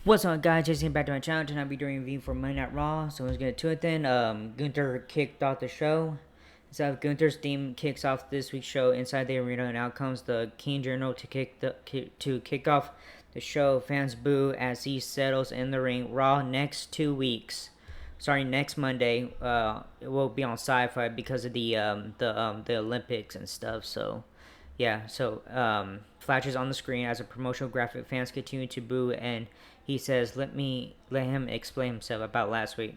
What's up, guys? Just getting back to my channel. Tonight I'll be doing a review for Monday Night Raw. So let's get to it then. Gunther kicked off the show. So Gunther's theme kicks off this week's show inside the arena, and out comes the King Journal to kick off the show. Fans boo as he settles in the ring. Raw next 2 weeks, starting next Monday. It will be on Sci-Fi because of the Olympics and stuff. So yeah, so flashes on the screen as a promotional graphic. Fans continue to boo, and he says, let him explain himself about last week.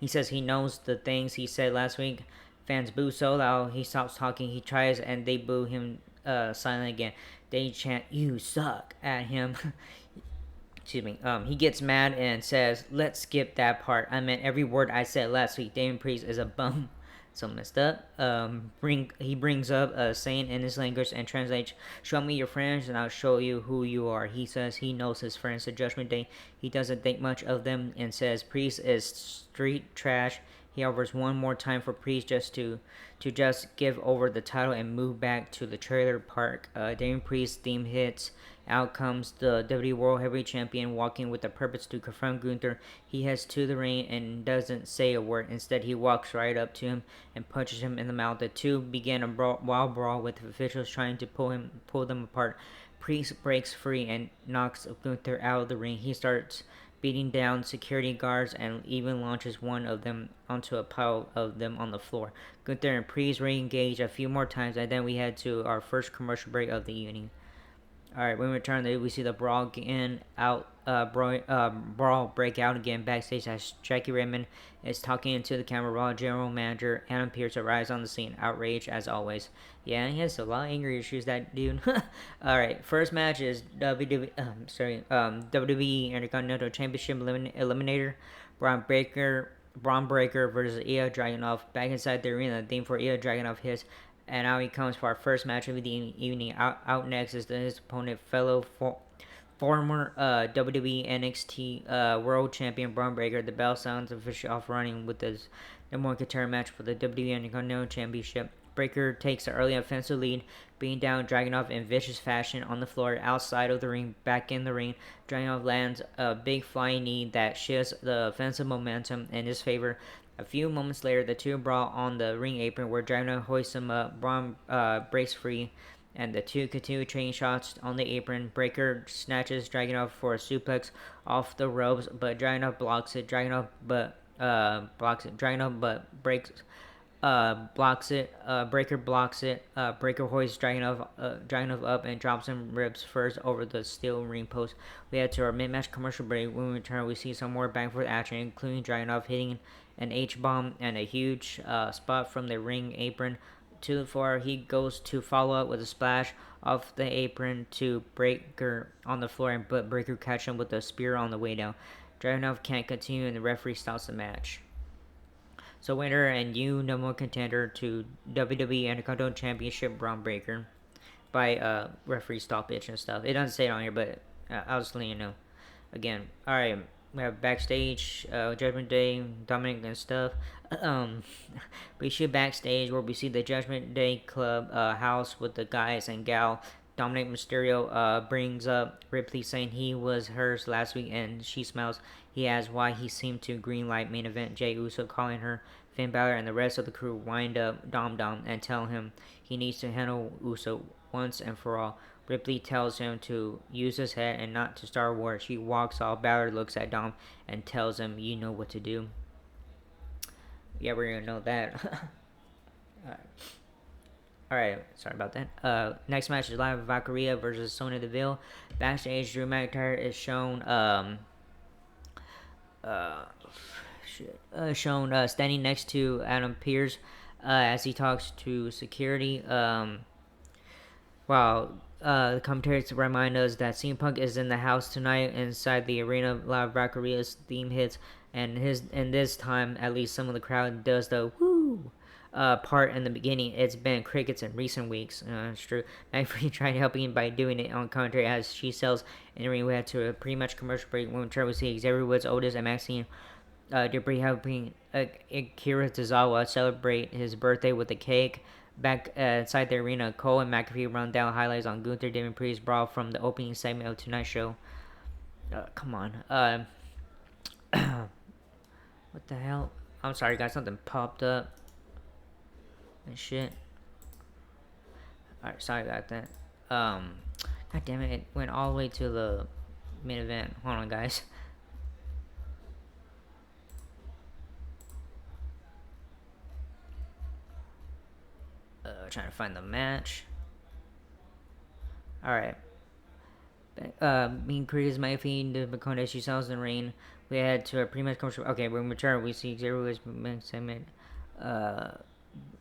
He says he knows the things he said last week. Fans boo so loud, he stops talking. He tries, and they boo him silent again. They chant, "You suck," at him. Excuse me. He gets mad and says, "Let's skip that part. I meant every word I said last week. Damon Priest is a bum." So messed up. He brings up a saying in his language and translates, "Show me your friends and I'll show you who you are." He says he knows his friends. The Judgment Day, he doesn't think much of them and says Priest is street trash. He offers one more time for Priest just give over the title and move back to the trailer park. Damien Priest's theme hits. Out comes the WWE World Heavyweight Champion walking with the purpose to confront Gunther. He heads to the ring and doesn't say a word. Instead, he walks right up to him and punches him in the mouth. The two begin a wild brawl with officials trying to pull them apart. Priest breaks free and knocks Gunther out of the ring. He starts beating down security guards and even launches one of them onto a pile of them on the floor. Gunther and Priest re-engage a few more times, and then we head to our first commercial break of the evening. Alright, when we return, we see the brawl brawl break out again backstage as Jackie Raymond is talking to the camera. Raw general manager Adam Pearce arrives on the scene, outraged as always. Yeah, he has a lot of anger issues, that dude. Alright, first match is WWE Intercontinental Championship Eliminator. Braun Breaker versus Ilya Dragunov. Back inside the arena, the theme for Ilya Dragunov hits. And now he comes for our first match of the evening. Out next is his opponent, former WWE NXT World Champion Braun Breaker. The bell sounds officially off running with this number one contender match for the WWE Intercontinental Championship. Breaker takes an early offensive lead, beating down Dragunov in vicious fashion on the floor outside of the ring. Back in the ring, Dragunov lands a big flying knee that shifts the offensive momentum in his favor. A few moments later, the two brawl on the ring apron where Dragunov hoists him up. Braun breaks free, and the two continue trading shots on the apron. Breaker snatches Dragunov for a suplex off the ropes, but Dragunov blocks it. Dragunov breaks blocks it. Breaker blocks it. Breaker hoists Dragunov up and drops him ribs first over the steel ring post. We head to our mid-match commercial break. When we return, we see some more bang-for action, including Dragunov hitting an H-bomb and a huge spot from the ring apron to the floor. He goes to follow up with a splash off the apron to Breaker on the floor, but Breaker catches him with a spear on the way down. Dragunov can't continue, and the referee stops the match. So winner and number one contender to WWE Intercontinental Championship, Braun Breaker, by referee stoppage and stuff. It doesn't say it on here, but I'll just let you know. Again, alright, we have backstage, Judgment Day, Dominic and stuff. We shoot backstage where we see the Judgment Day Club house with the guys and gal. Dominic Mysterio brings up Ripley saying he was hers last week, and she smells. He asks why he seemed to greenlight main event. Jey Uso calling her. Finn Balor and the rest of the crew wind up Dom and tell him he needs to handle Uso once and for all. Ripley tells him to use his head and not to start war. She walks off. Balor looks at Dom and tells him, "You know what to do." Yeah, we're gonna know that. Alright, sorry about that. Next match is live Valkyria versus Sonya Deville. Backstage, Drew McIntyre is shown standing next to Adam Pearce as he talks to security. While the commentators remind us that CM Punk is in the house tonight inside the arena. Live Valkyria's theme hits, and this time at least some of the crowd does the woo part in the beginning. It's been crickets in recent weeks. It's true. McAfee tried helping by doing it on commentary as she sells in the ring. We had to a pretty-much commercial break when we turn. We see Xavier Woods, Otis, and Maxine Debris helping Akira Tozawa celebrate his birthday with a cake. Back inside the arena, Cole and McAfee run down highlights on Gunther Damien Priest brawl from the opening segment of tonight's show. Come on. What the hell? I'm sorry, guys. Something popped up and shit. Alright, sorry about that. God damn it, it went all the way to the main event. Hold on, guys. Trying to find the match. Alright. Being created as my feed to become as she sells in the ring. We had to a pretty much commercial. Okay, when we return, we see Xavier Woods segment. Uh,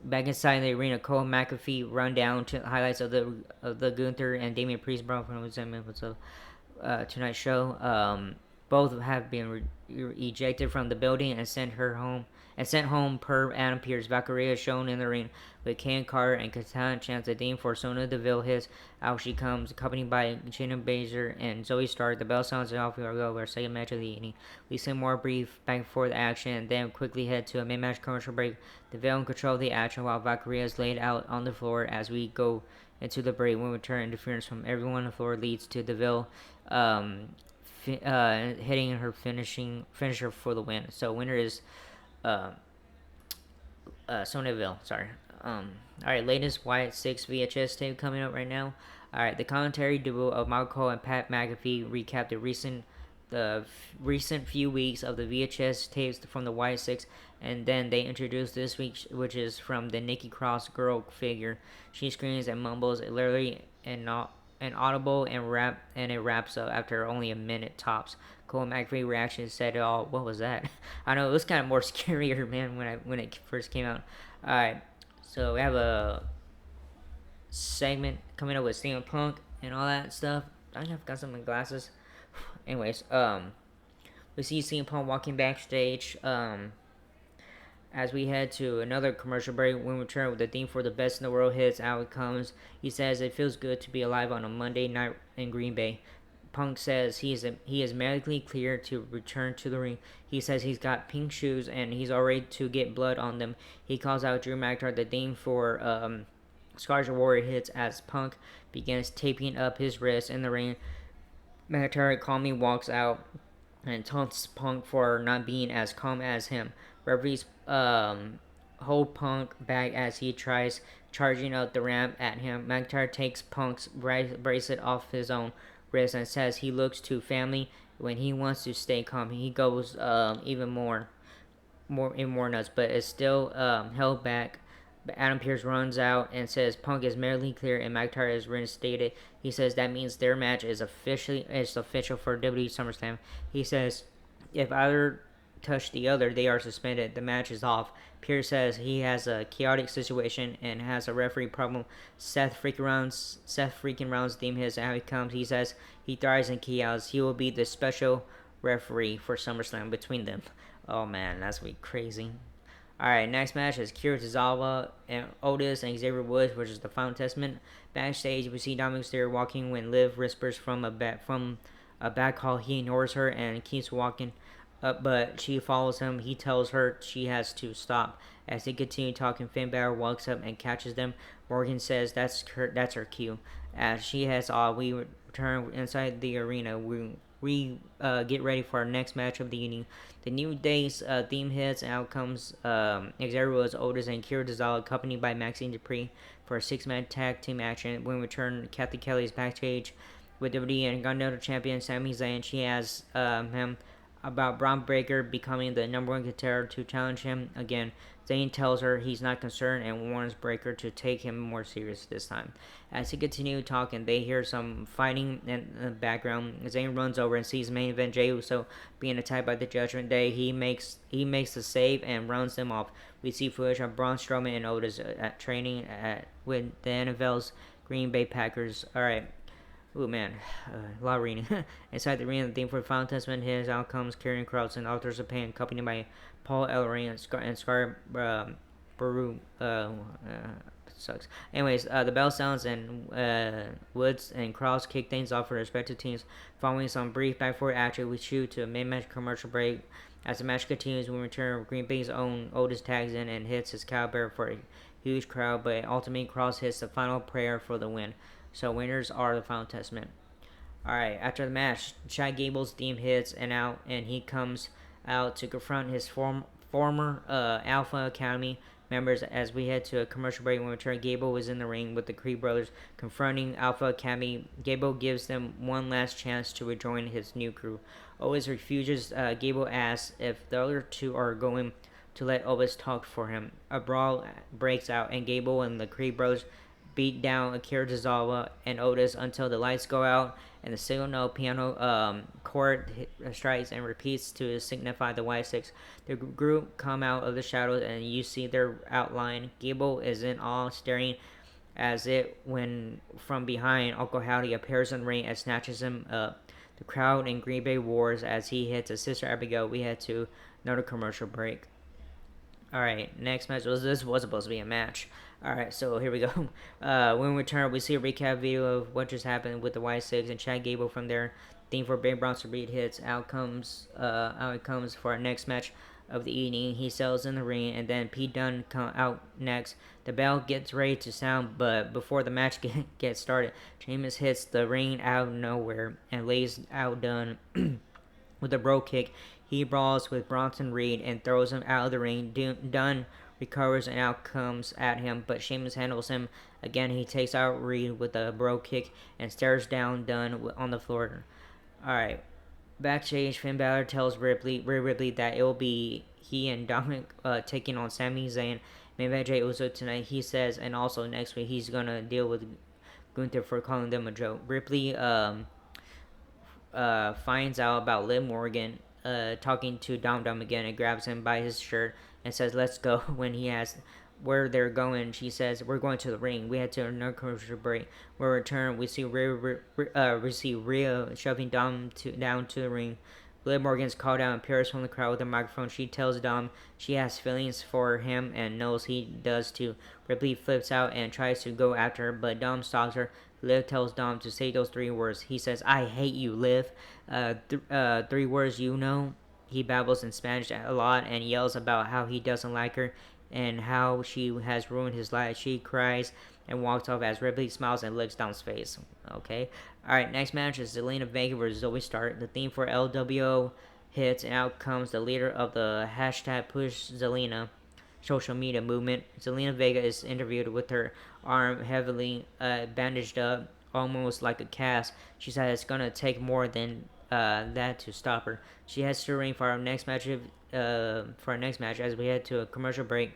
Back inside the arena, Cole McAfee run down to highlights of the Gunther and Damian Priest brawl from the segment of tonight's show. Both have been ejected from the building and sent home per Adam Pearce. Valkyria shown in the ring with Ken Carter and Katana Chance. The theme for Sonya Deville hits. Out she comes, accompanied by Shayna Baszler and Zoe Stark. The bell sounds and off we go. Our second match of the evening. We see more brief back and forth action and then quickly head to a mid-match commercial break. Deville in control of the action while Valkyria is laid out on the floor as we go into the break. When we return, interference from everyone on the floor leads to Deville hitting her finisher for the win. So winner is uh, Sonya Deville. Sorry. All right, latest Wyatt 6 VHS tape coming up right now. All right, the commentary duo of Michael Cole and Pat McAfee recap the recent few weeks of the VHS tapes from the Wyatt 6, and then they introduce this week, which is from the Nikki Cross girl figure. She screams and mumbles, literally and not audible and it wraps up after only a minute tops. Cole and McAfee reaction said it all. What was that? I know it was kind of more scarier, man, when it first came out. All right, so we have a segment coming up with CM Punk and all that stuff. I have got some of my glasses. Anyways, we see CM Punk walking backstage. As we head to another commercial break, when we return with the theme for the best in the world hits, out it comes. He says it feels good to be alive on a Monday night in Green Bay. Punk says he is medically clear to return to the ring. He says he's got pink shoes and he's all ready to get blood on them. He calls out Drew McIntyre. The theme for Scars Warrior hits as Punk begins taping up his wrist in the ring. McIntyre calmly walks out and taunts Punk for not being as calm as him. Referees hold Punk back as he tries charging up the ramp at him. McIntyre takes Punk's bracelet off his own wrist and says he looks too family when he wants to stay calm. He goes even more nuts, but is still held back. Adam Pearce runs out and says Punk is merely clear and McIntyre is reinstated. He says that means their match is official for WWE SummerSlam. He says if either touch the other, they are suspended. The match is off. Pearce says he has a chaotic situation and has a referee problem. Seth freaking rounds theme his how he comes. He says he thrives in chaos. He will be the special referee for SummerSlam between them. Oh man, that's be crazy. Alright, next match is Kira Tozawa and Otis and Xavier Woods, which is the Final Testament. Backstage, we see Dominic Mysterio walking when Liv whispers from a back hall. He ignores her and keeps walking, but she follows him. He tells her she has to stop. As they continue talking, Finn Balor walks up and catches them. Morgan says that's her cue. As she heads off, we return inside the arena. We get ready for our next match of the evening. The New Day's theme hits, and out comes Xavier Woods, Otis, and Kira Tozawa, accompanied by Maxine Dupree for a 6-man tag team action. When we return, Kathy Kelly is backstage with WWE and Continental Champion Sami Zayn. She asks him about Braun Breaker becoming the #1 contender to challenge him again. Zayn tells her he's not concerned and warns Breaker to take him more serious this time. As he continues talking, they hear some fighting in the background. Zayn runs over and sees main event Jey Uso being attacked by the Judgment Day. He makes the save and runs them off. We see footage of Braun Strowman and Otis at training with the NFL's Green Bay Packers. All right. Ooh, man. A lot of reading. Inside the arena, the theme for the Final Testament, his outcomes, Karrion Kross and Authors of Pain, accompanied by Paul Ellering and Scar Baru. Sucks. Anyways, the bell sounds and Woods and Kross kick things off for their respective teams. Following some brief back-forward action, we shoot to a mid-match commercial break. As the match continues, we return Green Bay's own Otis tags in and hits his cowbell for a huge crowd, but ultimately Kross hits the final prayer for the win. So winners are the Final Testament. Alright, after the match, Chad Gable's theme hits and he comes out to confront his former Alpha Academy members as we head to a commercial break. When we return, Gable was in the ring with the Creed brothers confronting Alpha Academy. Gable gives them one last chance to rejoin his new crew. Otis refuses. Gable asks if the other two are going to let Otis talk for him. A brawl breaks out, and Gable and the Creed brothers beat down Akira Tozawa and Otis until the lights go out and the signal piano chord strikes and repeats to signify the Y6. The group come out of the shadows and you see their outline. Gable is in awe, staring as it when from behind Uncle Howdy appears in the ring and snatches him up. The crowd in Green Bay roars as he hits his sister Abigail. We head to another commercial break. Alright, next match. This was supposed to be a match. Alright, so here we go. When we return, we see a recap video of what just happened with the Y6 and Chad Gable from their theme for Big Bronson Reed hits. Out comes for our next match of the evening. He sells in the ring, and then Pete Dunne come out next. The bell gets ready to sound, but before the match gets started, Sheamus hits the ring out of nowhere and lays out Dunne with a bro kick. He brawls with Bronson Reed and throws him out of the ring. Dunne recovers and out comes at him, but Sheamus handles him again. He takes out Reed with a bro kick and stares down Dunne on the floor. Alright. Backstage, Finn Balor tells Rhea Ripley that it will be he and Dominic taking on Sami Zayn, main event Jey Uso tonight. He says, and also next week he's gonna deal with Gunther for calling them a joke. Ripley finds out about Liv Morgan talking to Dom again and grabs him by his shirt and says, "Let's go." When he asks where they're going, she says, "We're going to the ring." We head to another commercial break. When we return, we see Rhea shoving Dom down to the ring. Liv Morgan's called out and appears from the crowd with a microphone. She tells Dom she has feelings for him and knows he does too. Ripley flips out and tries to go after her, but Dom stops her. Liv tells Dom to say those 3 words. He says, "I hate you, Liv." 3 words you know. He babbles in Spanish a lot and yells about how he doesn't like her and how she has ruined his life. She cries and walks off as Ripley smiles and licks Dom's face. Okay. Alright, next match is Zelina Vega versus Zoe Stark. The theme for LWO hits, and out comes the leader of the hashtag Push Zelina social media movement. Zelina Vega is interviewed with her arm heavily bandaged up, almost like a cast. She said it's gonna take more than that to stop her. She heads to the ring for our next match. As we head to a commercial break,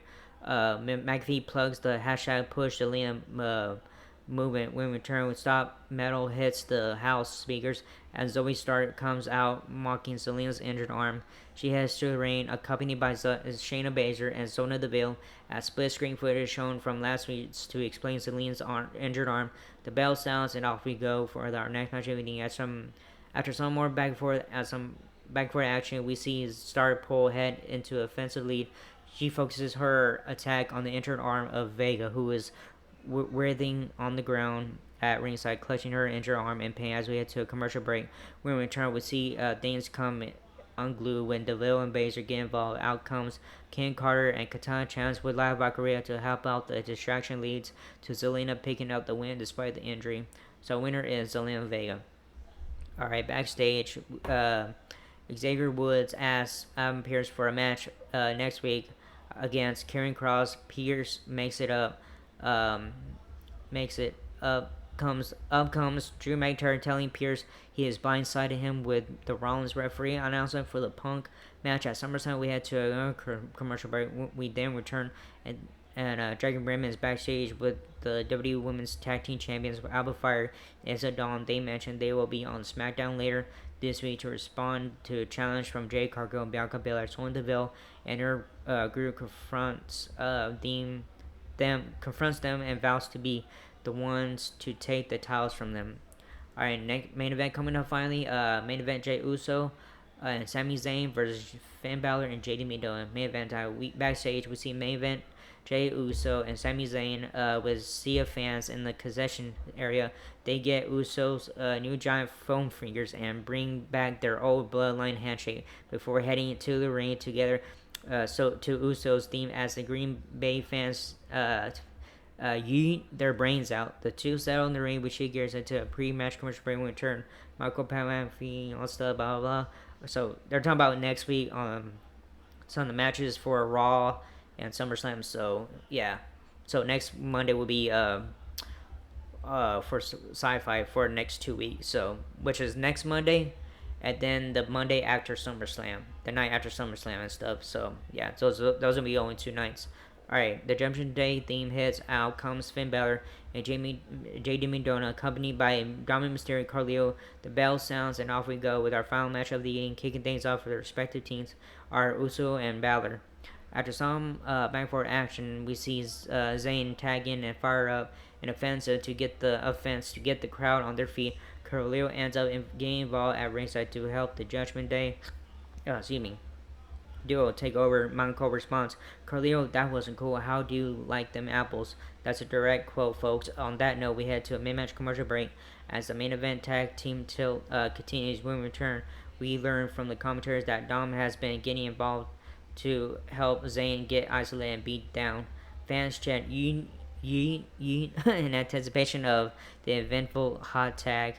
McAfee plugs the hashtag Push Zelina movement. When we return, with Stop Metal hits the house speakers as Zoe Stark comes out mocking Zelina's injured arm. She heads to the ring, accompanied by Shayna Baszler and Sonya Deville. As split screen footage shown from last week to explain Zelina's injured arm. The bell sounds and off we go for our next match of the evening. After some more back and forth action, we see Stark pull head into offensive lead. She focuses her attack on the injured arm of Vega, who is writhing on the ground at ringside, clutching her injured arm in pain. As we head to a commercial break, when we return, we see things come unglued when Deville and Baszler get involved. Out comes Ken Carter and Katana Chance with Live Valkyria to help out. The distraction leads to Zelina picking up the win despite the injury. So winner is Zelina Vega. Alright, backstage, Xavier Woods asks Adam Pearce for a match next week against Karrion Kross. Pearce makes it up. Comes Drew McIntyre telling Pearce he has blindsided him with the Rollins referee announcement for the Punk match at SummerSlam. We head to another commercial break. We then return and Dragon Bremen is backstage with the WWE Women's Tag Team Champions Alba Fire and Isla Dawn. They mentioned they will be on SmackDown later this week to respond to a challenge from Jade Cargill and Bianca Belair. Sonya Deville and her group confronts them and vows to be the ones to take the titles from them. Alright, main event coming up finally. Main event Jey Uso and Sami Zayn versus Finn Balor and JD McDonagh. Main event backstage we see main event Jey Uso and Sami Zayn with sea of fans in the concession area. They get Uso's new giant foam fingers and bring back their old bloodline handshake before heading to the ring together. So to Uso's theme as the Green Bay fans yeet their brains out. The two settle in the ring with shit gears into a pre-match commercial break when we return. Michael Pamphine, all stuff, blah blah blah. So they're talking about next week. Some of the matches for Raw and SummerSlam. So yeah, so next Monday will be for Sci-Fi for the next 2 weeks. So which is next Monday, and then the Monday after SummerSlam, the night after SummerSlam and stuff. So yeah, those will be only 2 nights. All right, the Judgment Day theme hits. Out comes Finn Balor and JD Mendona, accompanied by Dominic Mysterio, Carlito. The bell sounds, and off we go with our final match of the evening. Kicking things off for the respective teams are Uso and Balor. After some back and forth action, we see Zayn tag in and fire up an offensive to get the crowd on their feet. Carlito ends up getting involved at ringside to help the Judgment Day. Duo take over. Mountain Cole responds, Carlito, that wasn't cool. How do you like them apples? That's a direct quote, folks. On that note, we head to a mid-match commercial break. As the main event tag team tilt continues, when we return, we learn from the commentators that Dom has been getting involved to help Zayn get isolated and beat down. Fans chant yeet, yeet, yeet in anticipation of the eventual hot tag.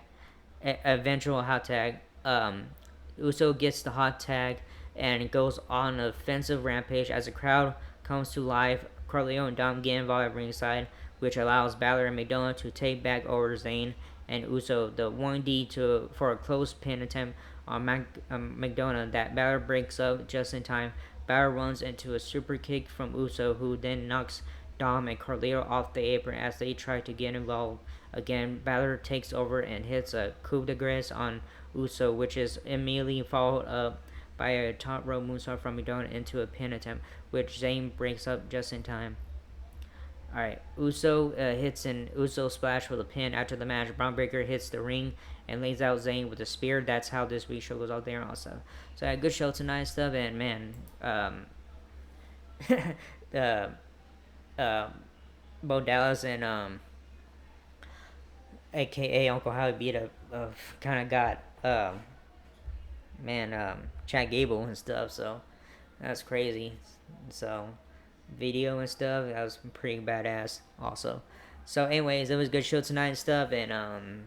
Uso gets the hot tag and goes on an offensive rampage as the crowd comes to life. Carlito and Dom get involved at ringside, which allows Balor and McDonald to take back over Zayn and Uso. The 1D for a close pin attempt on McDonald that Balor breaks up just in time. Balor runs into a super kick from Uso, who then knocks Dom and Carlito off the apron as they try to get involved. Again, Balor takes over and hits a coup de grace on Uso, which is immediately followed up by a top rope moonsault from McDonald into a pin attempt, which Zayn breaks up just in time. Alright, Uso hits an Uso splash for the pin. After the match, Braun Breaker hits the ring and lays out Zayn with a spear. That's how this week's show goes out there also. So I had a good show tonight and stuff, and man, Bo Dallas and aka Uncle Howie beat up kind of got Chad Gable and stuff, so that's crazy. So video and stuff, that was pretty badass also. So anyways, it was a good show tonight and stuff, and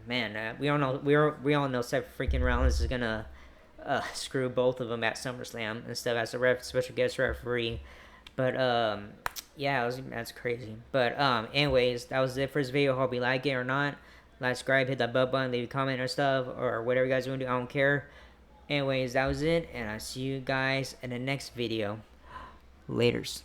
we all know Seth freaking Rollins is gonna screw both of them at SummerSlam and stuff as a special guest referee. But yeah, that's crazy. But anyways, that was it for this video. Hope you like it or not. Like, subscribe, hit that bell button, leave a comment or stuff, or whatever you guys want to do. I don't care. Anyways, that was it, and I'll see you guys in the next video. Laters.